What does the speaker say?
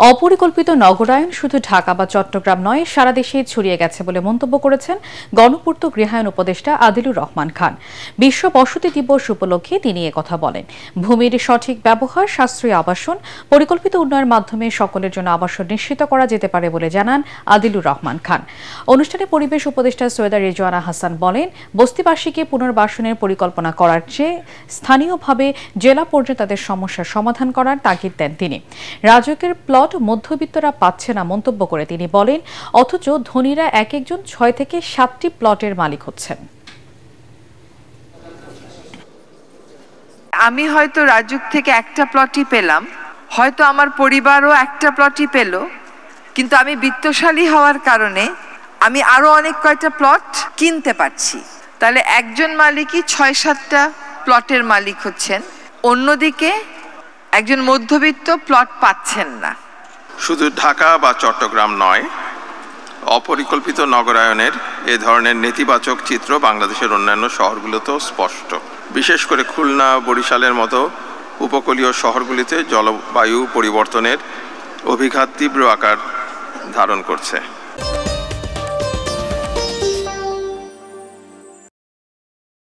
অপরিকল্পিত নগরায়ন শুধু ঢাকা বা চট্টগ্রাম নয়, সারা দেশে ছড়িয়ে গেছে বলে মন্তব্য করেছেন গণপূর্ত গৃহায়ন উপদেষ্টা আদিলুর রহমান খান। বিশ্ব বসতি দিবস উপলক্ষে তিনি একথা বলেন। ভূমির সঠিক ব্যবহার, সাশ্রয়ী আবাসন, পরিকল্পিত উন্নয়নের মাধ্যমে সকলের জন্য আবাসন নিশ্চিত করা যেতে পারে বলে জানান আদিলুর রহমান খান। অনুষ্ঠানে পরিবেশ উপদেষ্টা সৈয়দা রিজওয়ানা হাসান বলেন, বস্তিবাসীকে পুনর্বাসনের পরিকল্পনা করার চেয়ে স্থানীয়ভাবে জেলা পর্যায়ে তাদের সমস্যার সমাধান করার তাগিদ দেন তিনি। রাজকের প্লট মধ্যবিত্তরা পাচ্ছে না মন্তব্য করে তিনি বলেন, অথচ ধনীরা এক একজন 6 থেকে 7টি প্লটের মালিক হচ্ছেন। আমি হয়তো রাজুক থেকে একটা প্লটই পেলাম, হয়তো আমার পরিবারও একটা প্লটই পেল, কিন্তু আমি বিত্তশালী হওয়ার কারণে আমি আরো অনেক কয়টা প্লট কিনতে পারছি। তাহলে একজন মালিকই 6-7টা প্লটের মালিক হচ্ছেন, অন্যদিকে একজন মধ্যবিত্ত প্লট পাচ্ছেন না। শুধু ঢাকা বা চট্টগ্রাম নয়, অপরিকল্পিত নগরায়নের এ ধরনের নেতিবাচক চিত্র বাংলাদেশের অন্যান্য শহরগুলোতেও স্পষ্ট। বিশেষ করে খুলনা, বরিশালের মতো উপকূলীয় শহরগুলিতে জলবায়ু পরিবর্তনের অভিঘাত তীব্র আকার ধারণ করছে।